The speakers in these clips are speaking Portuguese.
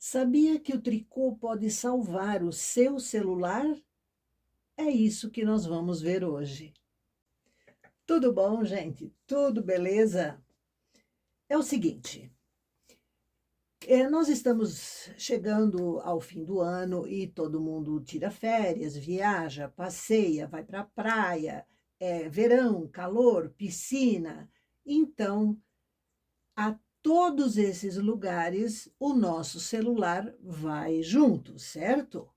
Sabia que o tricô pode salvar o seu celular? É isso que nós vamos ver hoje. Tudo bom, gente? Tudo beleza? É o seguinte, nós estamos chegando ao fim do ano e todo mundo tira férias, viaja, passeia, vai para a praia, verão, calor, piscina. Então, a todos esses lugares, o nosso celular vai junto, certo?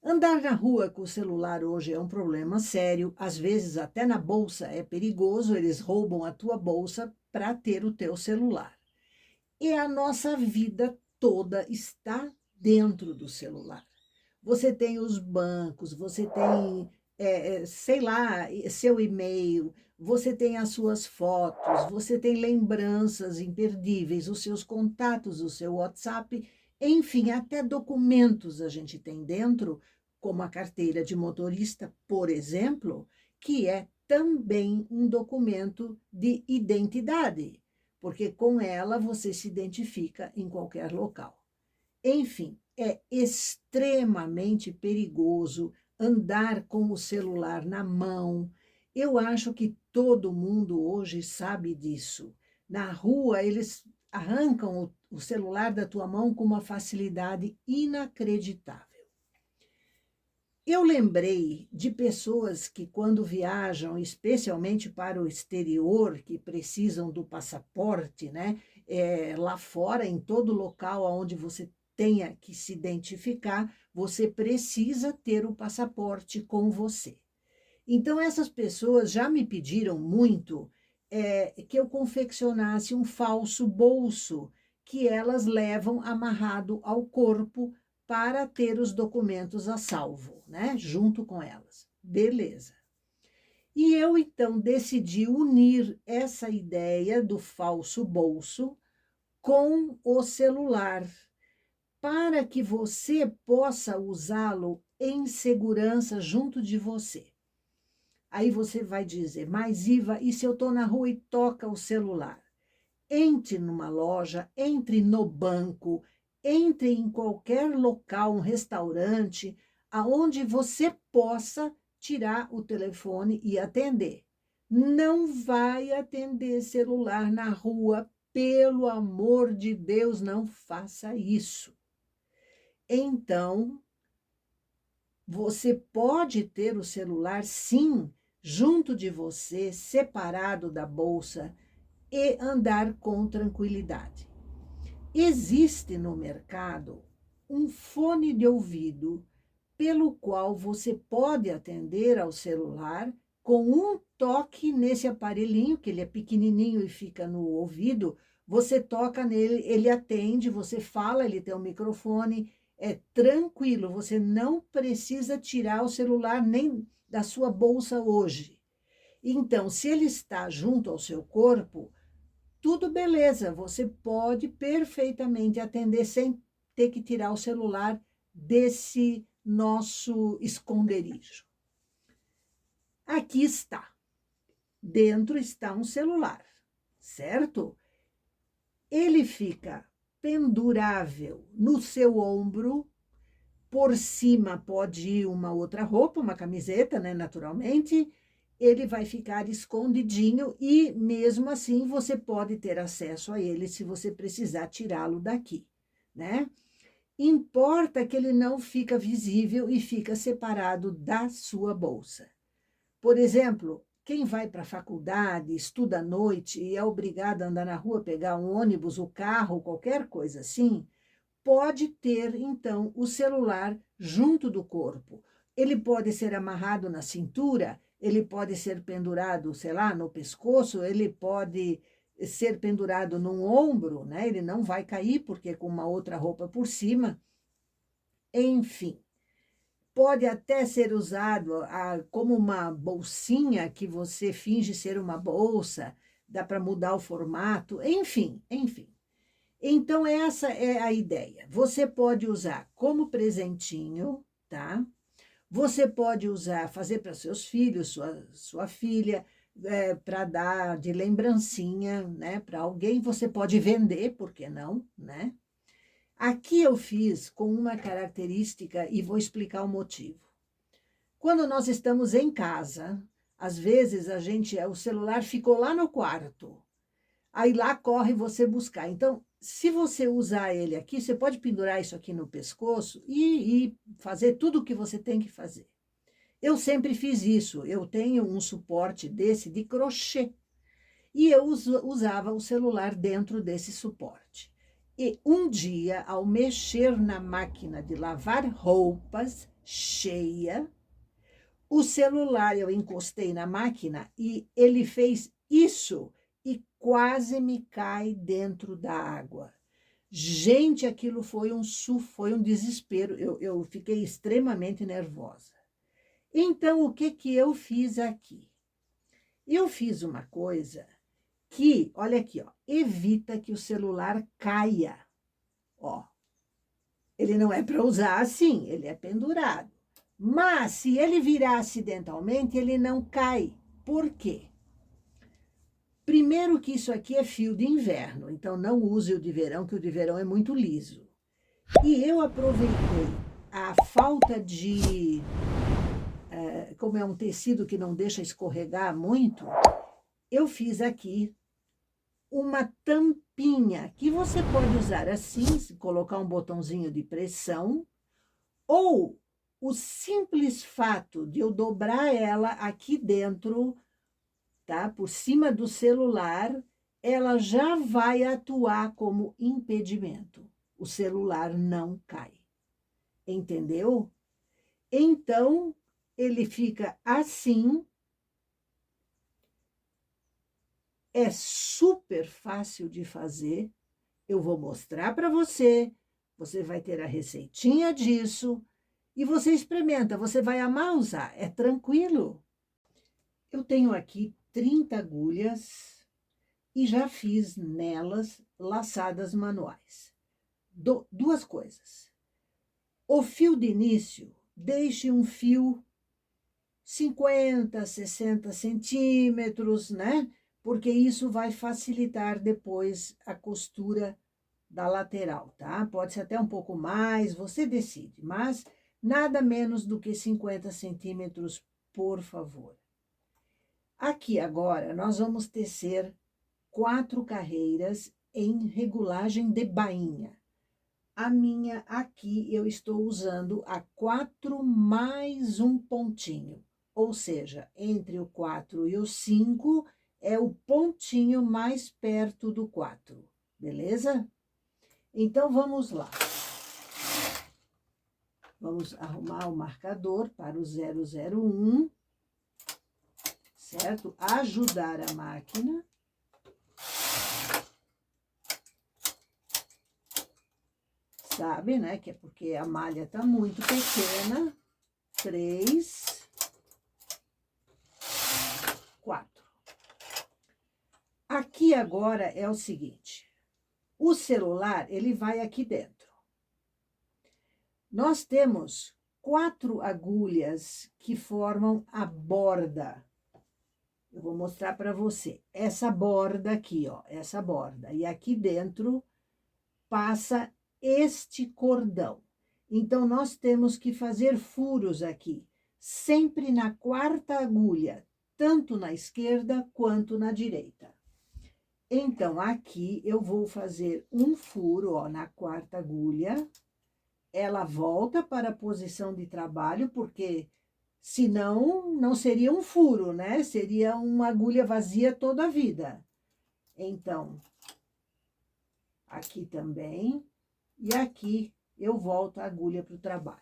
Andar na rua com o celular hoje é um problema sério, às vezes até na bolsa é perigoso, eles roubam a tua bolsa para ter o teu celular. E a nossa vida toda está dentro do celular. Você tem os bancos, você tem, sei lá, seu e-mail, você tem as suas fotos, você tem lembranças imperdíveis, os seus contatos, o seu WhatsApp, enfim, até documentos a gente tem dentro, como a carteira de motorista, por exemplo, que é também um documento de identidade, porque com ela você se identifica em qualquer local. Enfim, é extremamente perigoso andar com o celular na mão. Eu acho que todo mundo hoje sabe disso. Na rua, eles arrancam o celular da tua mão com uma facilidade inacreditável. Eu lembrei de pessoas que, quando viajam, especialmente para o exterior, que precisam do passaporte, né? Lá fora, em todo local onde você tenha que se identificar, você precisa ter o passaporte com você. Então, essas pessoas já me pediram muito que eu confeccionasse um falso bolso que elas levam amarrado ao corpo para ter os documentos a salvo, né? Junto com elas. Beleza. E eu, então, decidi unir essa ideia do falso bolso com o celular, para que você possa usá-lo em segurança junto de você. Aí você vai dizer, mas Iva, e se eu estou na rua e toca o celular? Entre numa loja, entre no banco, entre em qualquer local, um restaurante, aonde você possa tirar o telefone e atender. Não vai atender celular na rua, pelo amor de Deus, não faça isso. Então, você pode ter o celular, sim, junto de você, separado da bolsa, e andar com tranquilidade. Existe no mercado um fone de ouvido pelo qual você pode atender ao celular com um toque nesse aparelhinho, que ele é pequenininho e fica no ouvido, você toca nele, ele atende, você fala, ele tem um microfone, é tranquilo, você não precisa tirar o celular nem da sua bolsa hoje. Então, se ele está junto ao seu corpo, tudo beleza, você pode perfeitamente atender sem ter que tirar o celular desse nosso esconderijo. Aqui está. Dentro está um celular, certo? Ele fica pendurável no seu ombro. Por cima pode ir uma outra roupa, uma camiseta, né, naturalmente. Ele vai ficar escondidinho e, mesmo assim, você pode ter acesso a ele se você precisar tirá-lo daqui, né? Importa que ele não fica visível e fica separado da sua bolsa. Por exemplo, quem vai para a faculdade, estuda à noite e é obrigado a andar na rua, pegar um ônibus, o carro, qualquer coisa assim, pode ter, então, o celular junto do corpo. Ele pode ser amarrado na cintura, ele pode ser pendurado, sei lá, no pescoço, ele pode ser pendurado num ombro, né? Ele não vai cair, porque com uma outra roupa por cima. Enfim, pode até ser usado como uma bolsinha que você finge ser uma bolsa, dá para mudar o formato, enfim. Então, essa é a ideia. Você pode usar como presentinho, tá? Você pode usar, fazer para seus filhos, sua filha, para dar de lembrancinha, né? Para alguém, você pode vender, por que não, né? Aqui eu fiz com uma característica e vou explicar o motivo. Quando nós estamos em casa, às vezes o celular ficou lá no quarto. Aí lá corre você buscar. Então, se você usar ele aqui, você pode pendurar isso aqui no pescoço e fazer tudo o que você tem que fazer. Eu sempre fiz isso. Eu tenho um suporte desse de crochê. E eu usava o celular dentro desse suporte. E um dia, ao mexer na máquina de lavar roupas cheia, o celular eu encostei na máquina e ele fez isso e quase me cai dentro da água. Gente, aquilo foi um desespero. Eu fiquei extremamente nervosa. Então, o que eu fiz aqui? Eu fiz uma coisa que, olha aqui, ó, evita que o celular caia. Ó, ele não é para usar assim, ele é pendurado. Mas, se ele virar acidentalmente, ele não cai. Por quê? Primeiro que isso aqui é fio de inverno, então não use o de verão, que o de verão é muito liso. E eu aproveitei a falta de... como é um tecido que não deixa escorregar muito, eu fiz aqui uma tampinha, que você pode usar assim, colocar um botãozinho de pressão, ou o simples fato de eu dobrar ela aqui dentro, tá? Por cima do celular, ela já vai atuar como impedimento. O celular não cai. Entendeu? Então, ele fica assim. É super fácil de fazer. Eu vou mostrar para você. Você vai ter a receitinha disso. E você experimenta. Você vai amar usar. É tranquilo. Eu tenho aqui 30 agulhas e já fiz nelas laçadas manuais. Duas coisas. O fio de início, deixe um fio 50, 60 centímetros, né? Porque isso vai facilitar depois a costura da lateral, tá? Pode ser até um pouco mais, você decide, mas nada menos do que 50 centímetros, por favor. Aqui agora, nós vamos tecer 4 carreiras em regulagem de bainha. A minha aqui, eu estou usando a 4 mais um pontinho. Ou seja, entre o 4 e o 5 é o pontinho mais perto do 4, beleza? Então, vamos lá. Vamos arrumar o marcador para o 001, certo? Ajudar a máquina. Sabe, né? Que é porque a malha tá muito pequena. 3, 4. Aqui agora é o seguinte. O celular, ele vai aqui dentro. Nós temos 4 agulhas que formam a borda. Eu vou mostrar para você. Essa borda aqui, ó, essa borda. E aqui dentro passa este cordão. Então, nós temos que fazer furos aqui, sempre na 4ª agulha, tanto na esquerda quanto na direita. Então, aqui eu vou fazer um furo, ó, na 4ª agulha. Ela volta para a posição de trabalho, porque senão não seria um furo, né? Seria uma agulha vazia toda a vida. Então, aqui também. E aqui eu volto a agulha para o trabalho.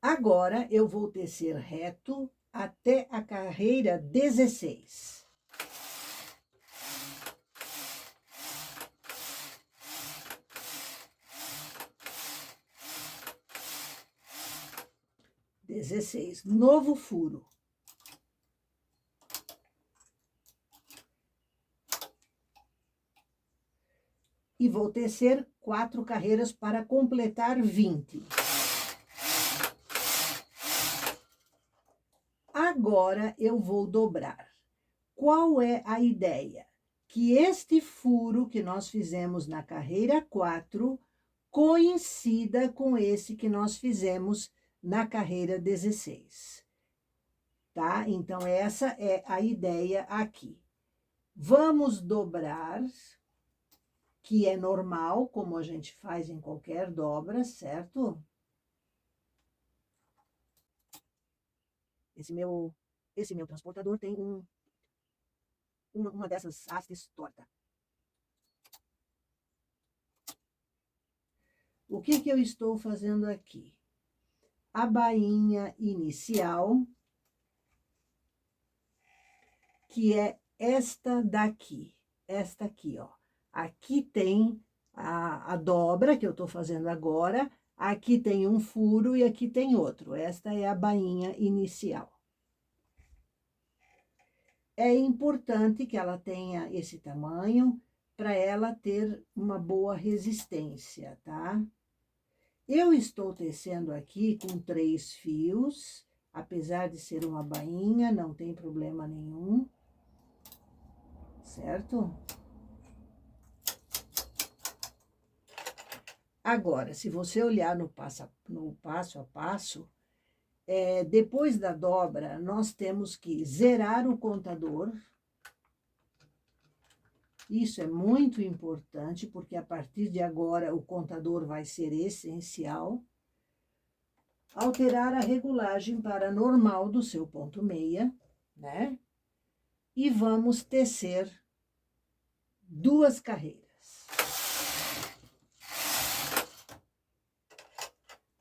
Agora, eu vou tecer reto até a carreira 16. Novo furo. E vou tecer 4 carreiras para completar 20. Agora, eu vou dobrar. Qual é a ideia? que este furo que nós fizemos na carreira 4 coincida com esse que nós fizemos na carreira 16. Tá? Então, essa é a ideia aqui. Vamos dobrar, que é normal, como a gente faz em qualquer dobra, certo? Esse meu transportador tem uma dessas hastes torta. O que eu estou fazendo aqui? A bainha inicial, que é esta daqui, esta aqui, ó. Aqui tem a dobra que eu estou fazendo agora, aqui tem um furo e aqui tem outro. Esta é a bainha inicial. É importante que ela tenha esse tamanho para ela ter uma boa resistência, tá? Eu estou tecendo aqui com 3 fios, apesar de ser uma bainha, não tem problema nenhum, certo? Agora, se você olhar no passo a passo, depois da dobra, nós temos que zerar o contador. Isso é muito importante, porque a partir de agora o contador vai ser essencial. Alterar a regulagem para normal do seu ponto meia, né? E vamos tecer 2 carreiras.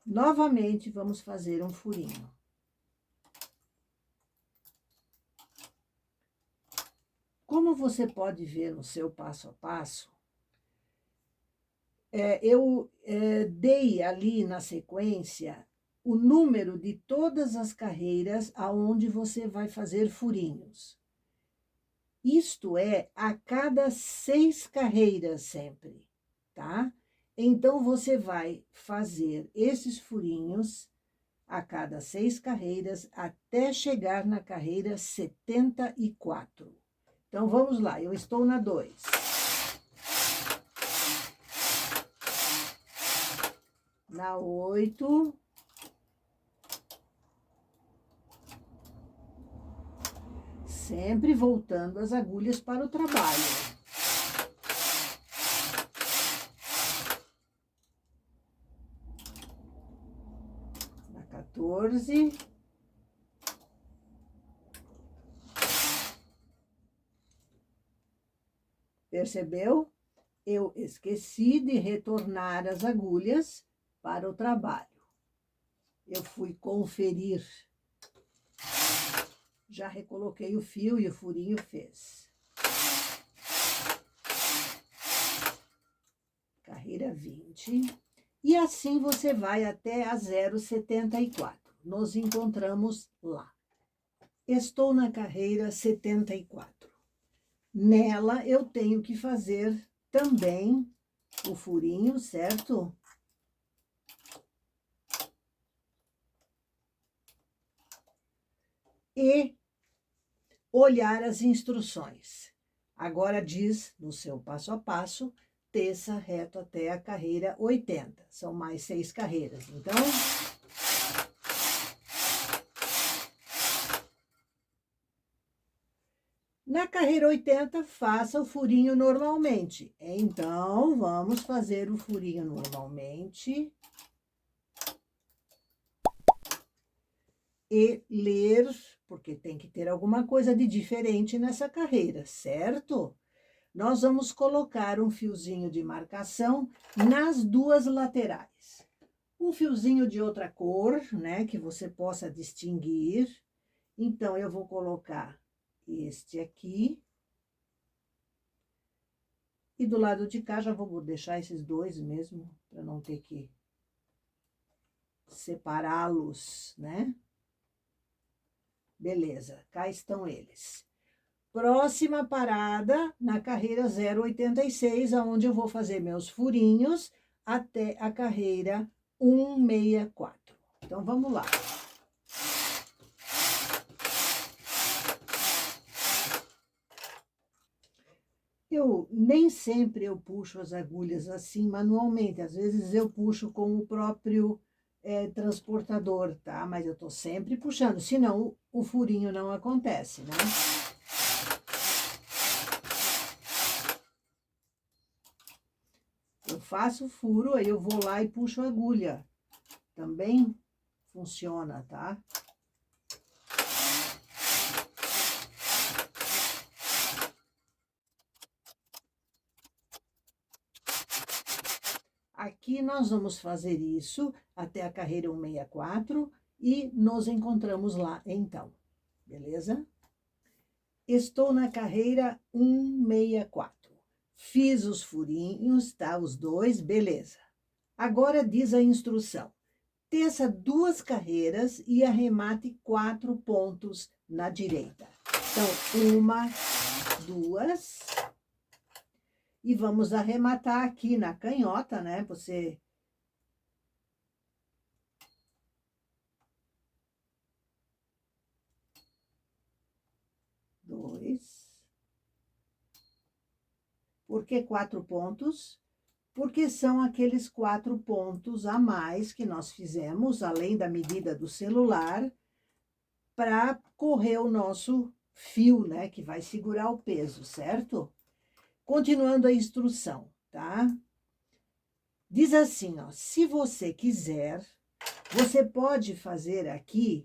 Novamente, vamos fazer um furinho. Como você pode ver no seu passo a passo, eu dei ali na sequência o número de todas as carreiras aonde você vai fazer furinhos. Isto é, a cada 6 carreiras sempre, tá? Então, você vai fazer esses furinhos a cada 6 carreiras até chegar na carreira 74. Então, vamos lá, eu estou na 2. Na 8. Sempre voltando as agulhas para o trabalho. Na 14. Percebeu? Eu esqueci de retornar as agulhas para o trabalho. Eu fui conferir. Já recoloquei o fio e o furinho fez. Carreira 20. E assim você vai até a 0,74. Nos encontramos lá. Estou na carreira 74. Nela, eu tenho que fazer também o furinho, certo? E olhar as instruções. Agora diz, no seu passo a passo, teça reto até a carreira 80. São mais 6 carreiras. Então, na carreira 80, faça o furinho normalmente. Então, vamos fazer o furinho normalmente. E ler, porque tem que ter alguma coisa de diferente nessa carreira, certo? Nós vamos colocar um fiozinho de marcação nas 2 laterais. Um fiozinho de outra cor, né, que você possa distinguir. Então, eu vou colocar este aqui. E do lado de cá, já vou deixar esses 2 mesmo, para não ter que separá-los, né? Beleza, cá estão eles. Próxima parada, na carreira 086, aonde eu vou fazer meus furinhos até a carreira 164. Então, vamos lá. Eu nem sempre eu puxo as agulhas assim manualmente, às vezes eu puxo com o próprio transportador, tá? Mas eu tô sempre puxando, senão o furinho não acontece, né? Eu faço o furo, aí eu vou lá e puxo a agulha. Também funciona, tá? Aqui nós vamos fazer isso até a carreira 164 e nos encontramos lá então, beleza? Estou na carreira 164. Fiz os furinhos, tá? Os dois, beleza. Agora diz a instrução: teça 2 carreiras e arremate 4 pontos na direita. Então, 1, 2. E vamos arrematar aqui na canhota, né? Você... Dois. Por que 4 pontos? Porque são aqueles 4 pontos a mais que nós fizemos, além da medida do celular, para correr o nosso fio, né? Que vai segurar o peso, certo? Continuando a instrução, tá? Diz assim, ó, se você quiser, você pode fazer aqui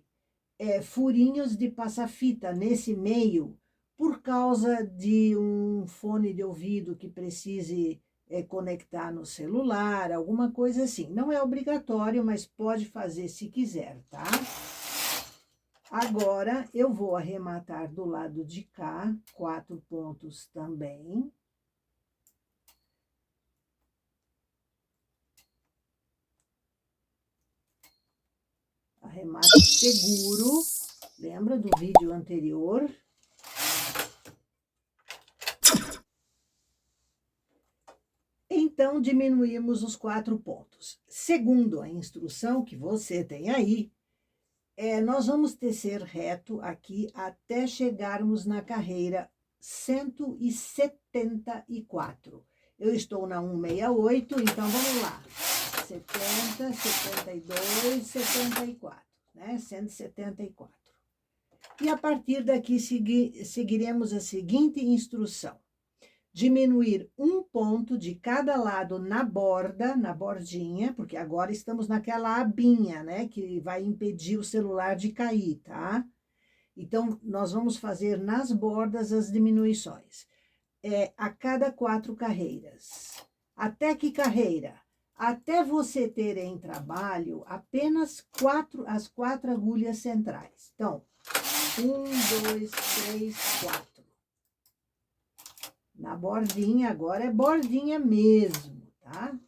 furinhos de passa-fita nesse meio, por causa de um fone de ouvido que precise conectar no celular, alguma coisa assim. Não é obrigatório, mas pode fazer se quiser, tá? Agora, eu vou arrematar do lado de cá, 4 pontos também. Arremate seguro. Lembra do vídeo anterior? Então, diminuímos os 4 pontos. Segundo a instrução que você tem aí, nós vamos tecer reto aqui até chegarmos na carreira 174. Eu estou na 168, então vamos lá. 70, 72, 74, né? 174. E a partir daqui seguiremos a seguinte instrução: diminuir 1 ponto de cada lado na borda, na bordinha, porque agora estamos naquela abinha, né, que vai impedir o celular de cair, tá? Então, nós vamos fazer nas bordas as diminuições. A cada 4 carreiras. Até que carreira? Até você ter em trabalho apenas as 4 agulhas centrais. Então, 1, 2, 3, 4. Na bordinha, agora é bordinha mesmo, tá?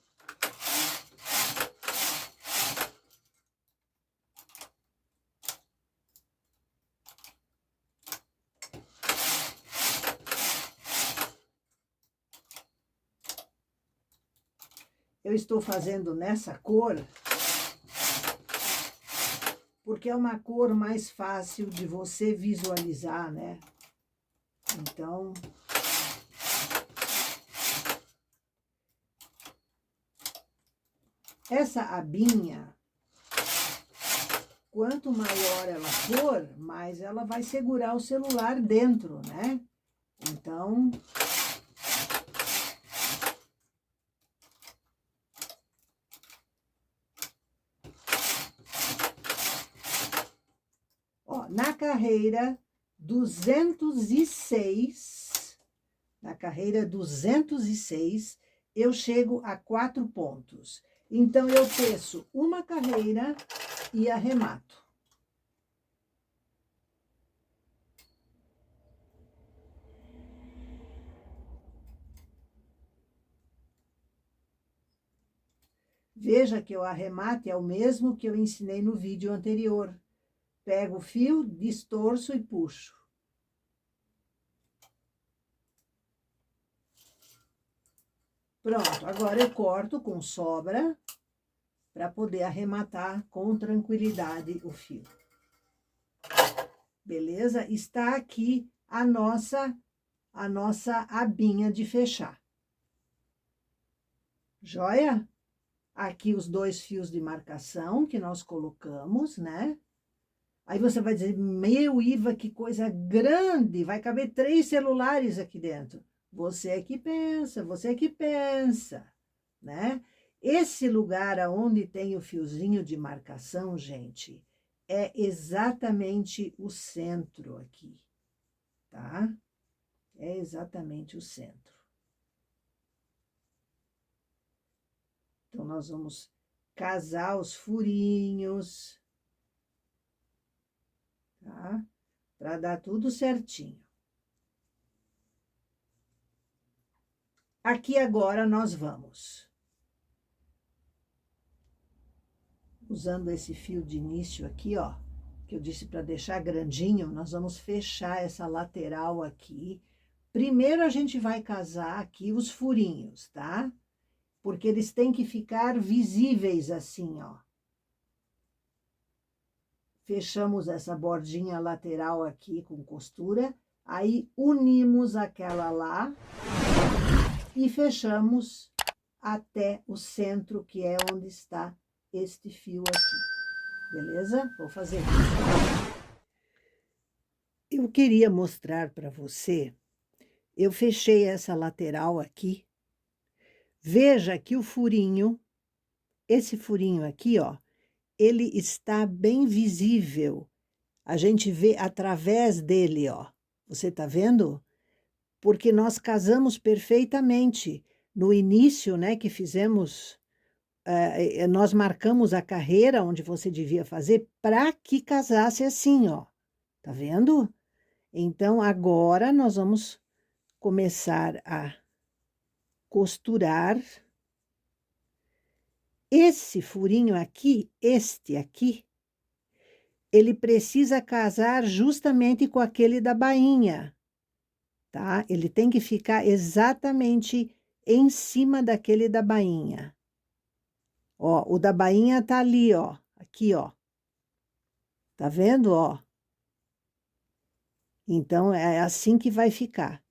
Eu estou fazendo nessa cor, porque é uma cor mais fácil de você visualizar, né? Então... essa abinha, quanto maior ela for, mais ela vai segurar o celular dentro, né? Então... ó, na carreira 206, eu chego a 4 pontos. Então, eu teço uma carreira e arremato. Veja que o arremate é o mesmo que eu ensinei no vídeo anterior. Pego o fio, distorço e puxo. Pronto, agora eu corto com sobra para poder arrematar com tranquilidade o fio. Beleza? Está aqui a a nossa abinha de fechar. Joia? Aqui os 2 fios de marcação que nós colocamos, né? Aí você vai dizer, meu Iva, que coisa grande, vai caber 3 celulares aqui dentro. Você é que pensa, né? Esse lugar aonde tem o fiozinho de marcação, gente, é exatamente o centro aqui, tá? É exatamente o centro. Então, nós vamos casar os furinhos, tá? Para dar tudo certinho. Aqui agora nós vamos, usando esse fio de início aqui, ó, que eu disse para deixar grandinho, nós vamos fechar essa lateral aqui. Primeiro a gente vai casar aqui os furinhos, tá? Porque eles têm que ficar visíveis assim, ó. Fechamos essa bordinha lateral aqui com costura, aí unimos aquela lá e fechamos até o centro, que é onde está este fio aqui. Beleza? Vou fazer isso. Eu queria mostrar para você, eu fechei essa lateral aqui. Veja que o furinho, esse furinho aqui, ó, ele está bem visível. A gente vê através dele, ó. Você tá vendo? Porque nós casamos perfeitamente. No início, né, que fizemos, nós marcamos a carreira onde você devia fazer para que casasse assim, ó. Tá vendo? Então, agora nós vamos começar a costurar. Esse furinho aqui, este aqui, ele precisa casar justamente com aquele da bainha, tá? Ele tem que ficar exatamente em cima daquele da bainha. Ó, o da bainha tá ali, ó, aqui, ó. Tá vendo, ó? Então, é assim que vai ficar.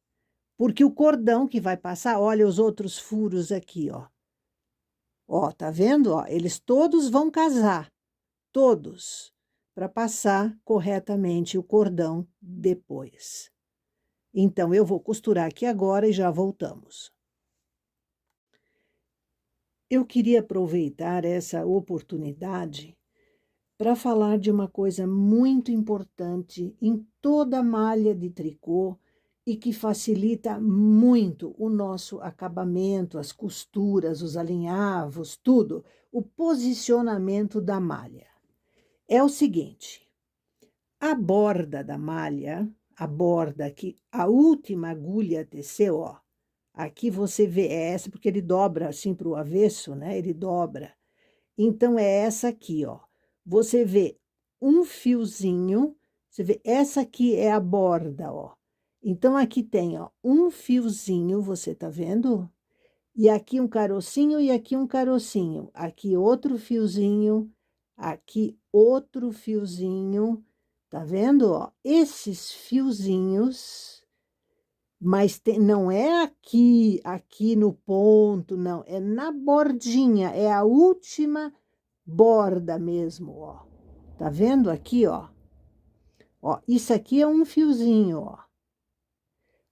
Porque o cordão que vai passar, olha os outros furos aqui, ó. Ó, tá vendo, ó? Eles todos vão casar, todos, para passar corretamente o cordão depois. Então, eu vou costurar aqui agora e já voltamos. Eu queria aproveitar essa oportunidade para falar de uma coisa muito importante em toda a malha de tricô e que facilita muito o nosso acabamento, as costuras, os alinhavos, tudo, o posicionamento da malha. É o seguinte, a borda da malha, a borda que a última agulha teceu, ó, aqui você vê, é essa porque ele dobra assim para o avesso, né? Ele dobra. Então, é essa aqui, ó. Você vê um fiozinho, você vê, essa aqui é a borda, ó. Então, aqui tem, ó, um fiozinho, você tá vendo? E aqui um carocinho e aqui um carocinho. Aqui outro fiozinho, aqui outro fiozinho, tá vendo, ó? Esses fiozinhos, mas não é aqui no ponto, não, é na bordinha, é a última borda mesmo, ó. Tá vendo aqui, ó? Ó, isso aqui é um fiozinho, ó.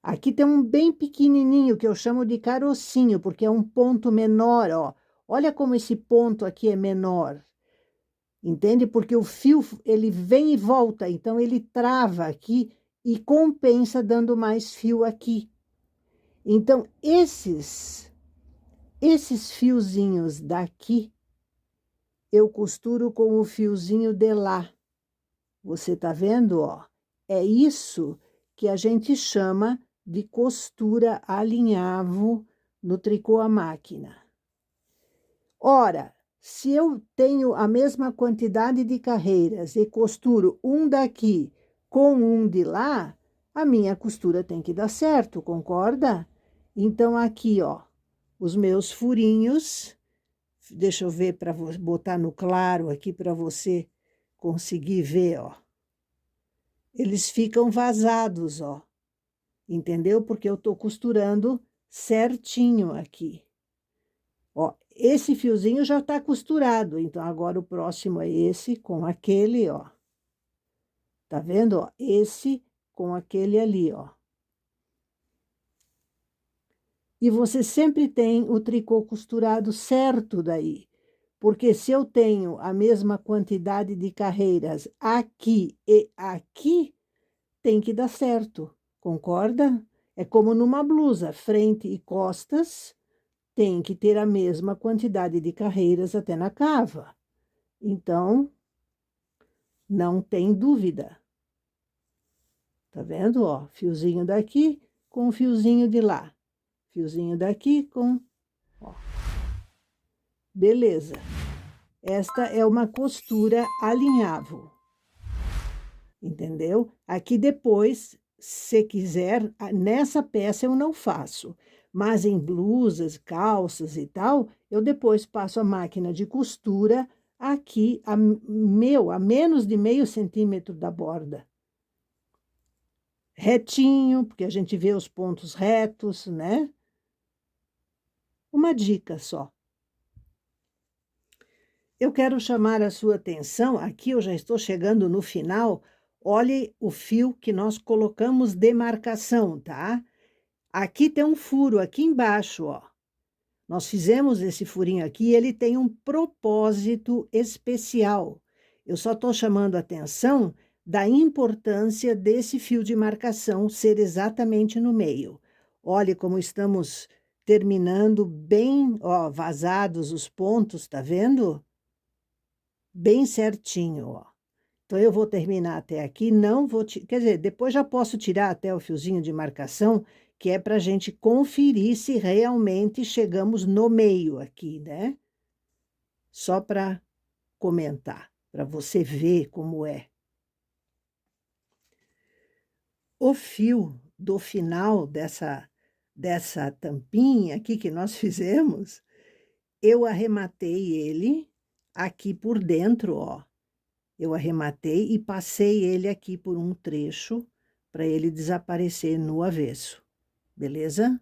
Aqui tem um bem pequenininho, que eu chamo de carocinho, porque é um ponto menor, ó. Olha como esse ponto aqui é menor. Entende? Porque o fio, ele vem e volta, então ele trava aqui e compensa dando mais fio aqui. Então, esses fiozinhos daqui, eu costuro com o fiozinho de lá. Você tá vendo, ó? É isso que a gente chama de costura alinhavo no tricô à máquina. Ora, se eu tenho a mesma quantidade de carreiras e costuro um daqui com um de lá, a minha costura tem que dar certo, concorda? Então, aqui, ó, os meus furinhos, deixa eu ver para botar no claro aqui para você conseguir ver, ó. Eles ficam vazados, ó. entendeu? Porque eu tô costurando certinho aqui. Ó, esse fiozinho já tá costurado, então agora o próximo é esse com aquele, ó. Tá vendo, ó? Esse com aquele ali, ó. E você sempre tem o tricô costurado certo daí. Porque se eu tenho a mesma quantidade de carreiras aqui e aqui, tem que dar certo, concorda? É como numa blusa, frente e costas, tem que ter a mesma quantidade de carreiras até na cava. Então, não tem dúvida. Tá vendo, ó? Fiozinho daqui com fiozinho de lá. Fiozinho daqui com... Ó. Beleza. Esta é uma costura alinhável. Entendeu? Aqui depois, se quiser, nessa peça eu não faço, mas em blusas, calças e tal, eu depois passo a máquina de costura aqui, a menos de meio centímetro da borda. Retinho, porque a gente vê os pontos retos, né? Uma dica só. Eu quero chamar a sua atenção, aqui eu já estou chegando no final, olhe o fio que nós colocamos de marcação, tá? Aqui tem um furo, aqui embaixo, ó. Nós fizemos esse furinho aqui, ele tem um propósito especial. Eu só estou chamando a atenção da importância desse fio de marcação ser exatamente no meio. Olhe como estamos terminando bem, ó, vazados os pontos, tá vendo? Bem certinho, ó. Então, eu vou terminar até aqui, não vou... Quer dizer, depois já posso tirar até o fiozinho de marcação, que é para a gente conferir se realmente chegamos no meio aqui, né? Só para comentar, para você ver como é. O fio do final dessa tampinha aqui que nós fizemos, eu arrematei ele aqui por dentro, ó. Eu arrematei e passei ele aqui por um trecho para ele desaparecer no avesso, beleza?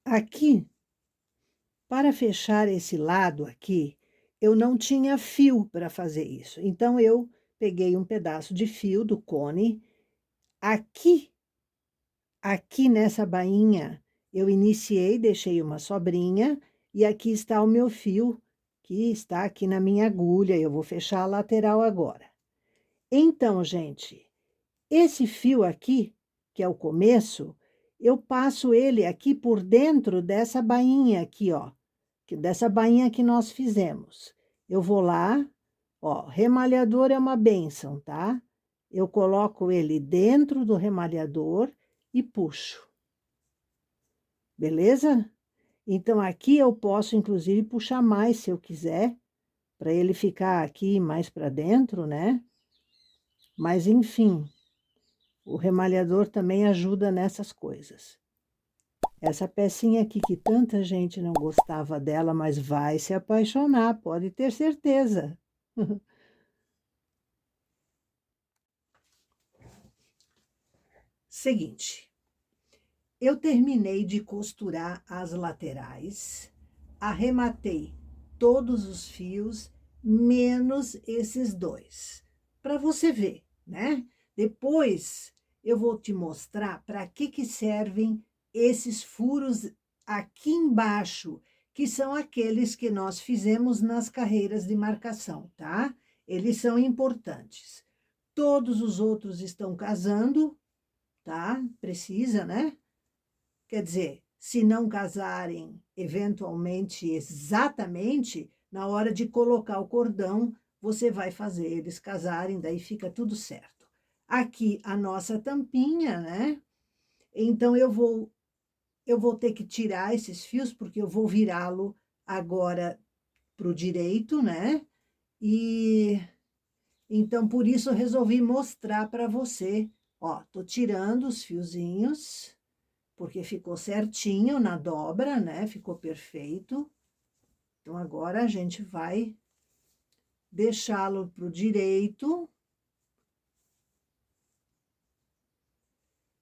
Aqui, para fechar esse lado aqui, eu não tinha fio para fazer isso. Então, eu peguei um pedaço de fio do cone. Aqui nessa bainha, eu iniciei, deixei uma sobrinha, e aqui está o meu fio, que está aqui na minha agulha. Eu vou fechar a lateral agora. Então, gente, esse fio aqui, que é o começo, eu passo ele aqui por dentro dessa bainha aqui, ó, dessa bainha que nós fizemos. Eu vou lá, ó, remalhador é uma bênção, tá? Eu coloco ele dentro do remalhador e puxo. Beleza? Então, aqui eu posso, inclusive, puxar mais, se eu quiser, para ele ficar aqui mais para dentro, né? Mas, enfim, o remalhador também ajuda nessas coisas. Essa pecinha aqui que tanta gente não gostava dela, mas vai se apaixonar, pode ter certeza. Seguinte, eu terminei de costurar as laterais, arrematei todos os fios, menos esses dois, para você ver, né? Depois eu vou te mostrar para que servem esses furos aqui embaixo, que são aqueles que nós fizemos nas carreiras de marcação, tá? Eles são importantes. Todos os outros estão casando, tá? Precisa, né? Quer dizer, se não casarem eventualmente exatamente, na hora de colocar o cordão, você vai fazer eles casarem, daí fica tudo certo. Aqui a nossa tampinha, né? Então eu vou ter que tirar esses fios porque eu vou virá-lo agora para o direito, né? E então por isso eu resolvi mostrar para você. Ó, tô tirando os fiozinhos porque ficou certinho na dobra, né? Ficou perfeito. Então, agora a gente vai deixá-lo para o direito.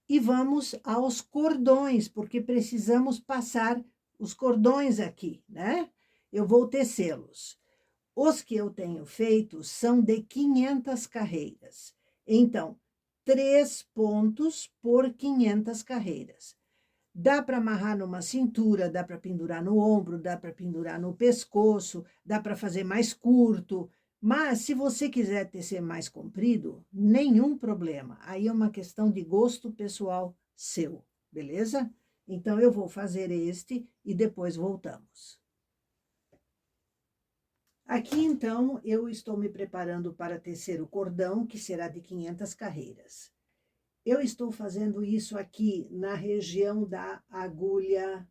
E vamos aos cordões, porque precisamos passar os cordões aqui, né? Eu vou tecê-los. Os que eu tenho feito são de 500 carreiras. Então, 3 pontos por 500 carreiras. Dá para amarrar numa cintura, dá para pendurar no ombro, dá para pendurar no pescoço, dá para fazer mais curto. Mas, se você quiser tecer mais comprido, nenhum problema. Aí é uma questão de gosto pessoal seu, beleza? Então, eu vou fazer este e depois voltamos. Aqui, então, eu estou me preparando para tecer o cordão, que será de 500 carreiras. Eu estou fazendo isso aqui na região da agulha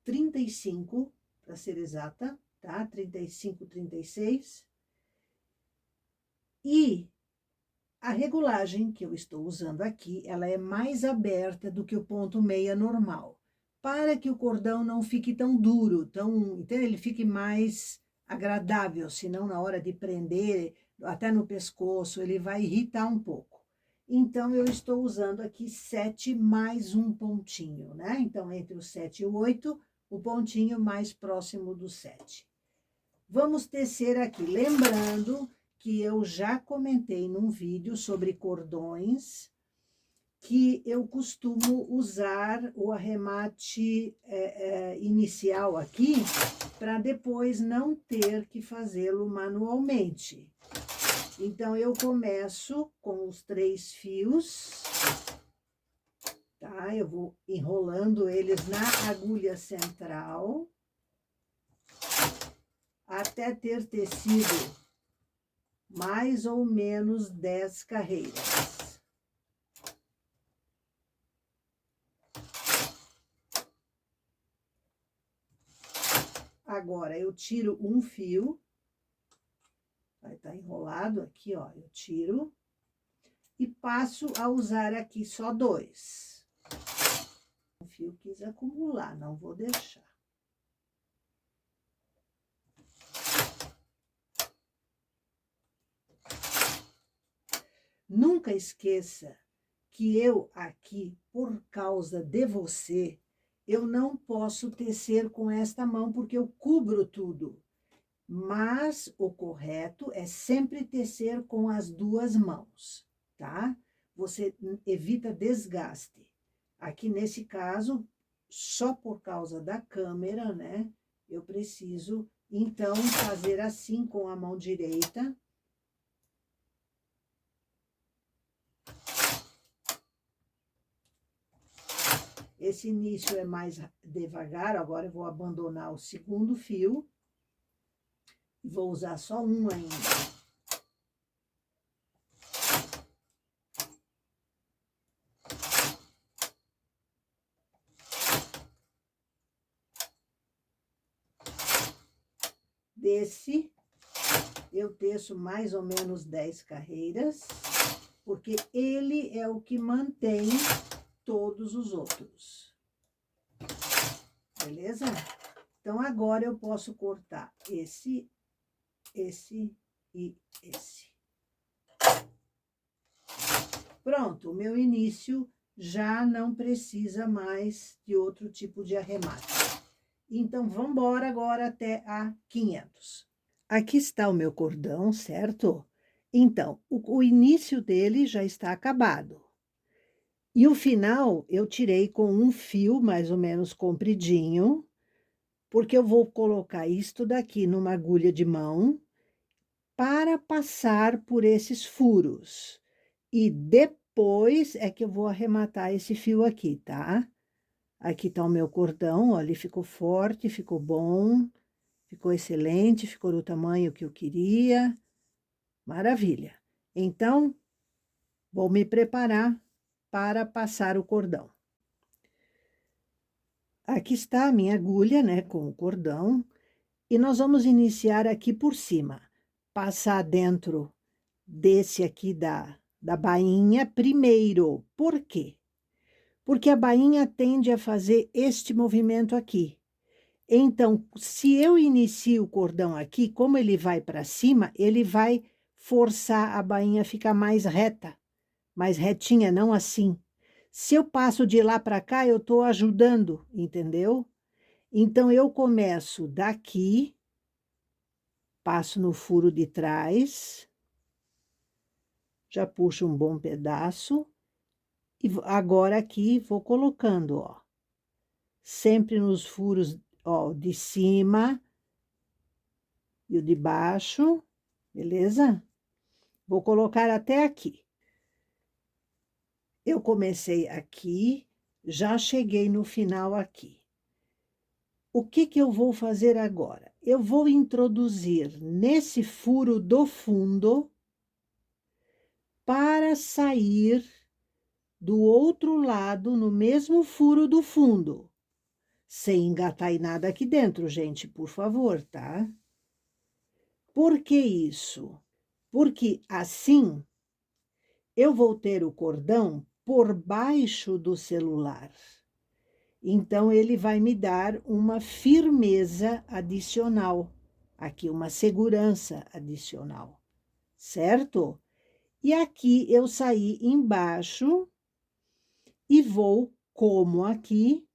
35, para ser exata, tá? 35, 36. E a regulagem que eu estou usando aqui, ela é mais aberta do que o ponto meia normal, para que o cordão não fique tão duro, então ele fique mais agradável, senão na hora de prender, até no pescoço, ele vai irritar um pouco. Então, eu estou usando aqui 7 mais um pontinho, né? Então, entre o 7 e o 8, o pontinho mais próximo do 7. Vamos tecer aqui, lembrando que eu já comentei num vídeo sobre cordões, que eu costumo usar o arremate inicial aqui, para depois não ter que fazê-lo manualmente. Então, eu começo com os 3 fios, tá? Eu vou enrolando eles na agulha central, até ter tecido mais ou menos 10 carreiras. Agora, eu tiro um fio. Vai estar enrolado aqui, ó, eu tiro e passo a usar aqui só 2. O fio quis acumular, não vou deixar. Nunca esqueça que eu aqui, por causa de você, eu não posso tecer com esta mão, porque eu cubro tudo. Mas o correto é sempre tecer com as 2 mãos, tá? Você evita desgaste. Aqui, nesse caso, só por causa da câmera, né? Eu preciso, então, fazer assim com a mão direita. Esse início é mais devagar, agora eu vou abandonar o segundo fio. Vou usar só um ainda. Desse, eu teço mais ou menos 10 carreiras, porque ele é o que mantém todos os outros. Beleza? Então, agora eu posso cortar esse e esse. Pronto, o meu início já não precisa mais de outro tipo de arremate. Então, vamos embora agora até a 500. Aqui está o meu cordão, certo? Então, o início dele já está acabado. E o final eu tirei com um fio mais ou menos compridinho, porque eu vou colocar isto daqui numa agulha de mão, para passar por esses furos. E depois é que eu vou arrematar esse fio aqui, tá? Aqui tá o meu cordão, ó, ele ficou forte, ficou bom, ficou excelente, ficou do tamanho que eu queria. Maravilha. Então, vou me preparar para passar o cordão. Aqui está a minha agulha, né, com o cordão, e nós vamos iniciar aqui por cima. Passar dentro desse aqui da bainha primeiro. Por quê? Porque a bainha tende a fazer este movimento aqui. Então, se eu inicio o cordão aqui, como ele vai para cima, ele vai forçar a bainha a ficar mais reta, mais retinha, não assim. Se eu passo de lá para cá, eu estou ajudando, entendeu? Então, eu começo daqui, passo no furo de trás, já puxo um bom pedaço, e agora aqui vou colocando, ó, sempre nos furos, ó, de cima e o de baixo, beleza? Vou colocar até aqui. Eu comecei aqui, já cheguei no final aqui. O que que eu vou fazer agora? Eu vou introduzir nesse furo do fundo para sair do outro lado, no mesmo furo do fundo. Sem engatar nada aqui dentro, gente, por favor, tá? Por que isso? Porque assim eu vou ter o cordão por baixo do celular. Então, ele vai me dar uma firmeza adicional, aqui uma segurança adicional, certo? E aqui eu saí embaixo e vou, como aqui,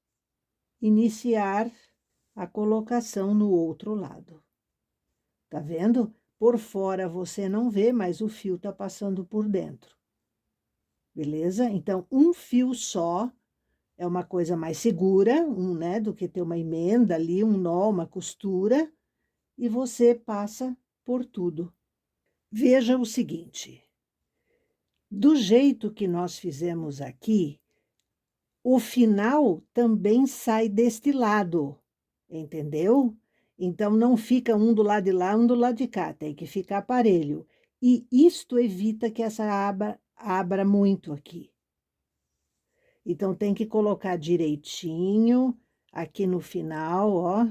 iniciar a colocação no outro lado. Tá vendo? Por fora você não vê, mas o fio tá passando por dentro. Beleza? Então, um fio só é uma coisa mais segura, né, do que ter uma emenda ali, um nó, uma costura, e você passa por tudo. Veja o seguinte, do jeito que nós fizemos aqui, o final também sai deste lado, entendeu? Então, não fica um do lado de lá, um do lado de cá, tem que ficar parelho. E isto evita que essa aba abra muito aqui. Então, tem que colocar direitinho aqui no final, ó.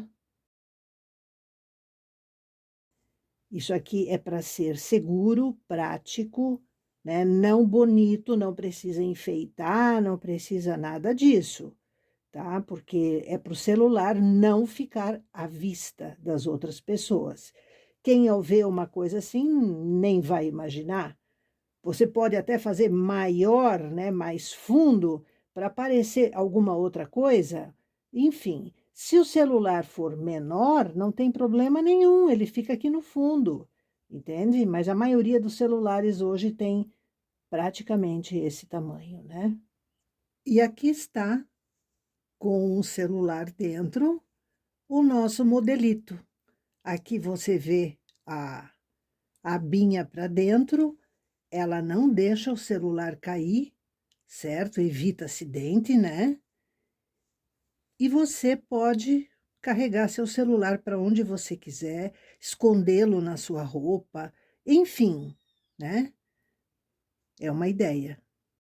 Isso aqui é para ser seguro, prático, né? Não bonito, não precisa enfeitar, não precisa nada disso, tá? Porque é para o celular não ficar à vista das outras pessoas. Quem ao ver uma coisa assim, nem vai imaginar. Você pode até fazer maior, né, mais fundo, para aparecer alguma outra coisa. Enfim, se o celular for menor, não tem problema nenhum, ele fica aqui no fundo, entende? Mas a maioria dos celulares hoje tem praticamente esse tamanho, né? E aqui está, com o celular dentro, o nosso modelito. Aqui você vê a abinha para dentro, ela não deixa o celular cair, certo? Evita acidente, né? E você pode carregar seu celular para onde você quiser, escondê-lo na sua roupa, enfim, né? É uma ideia.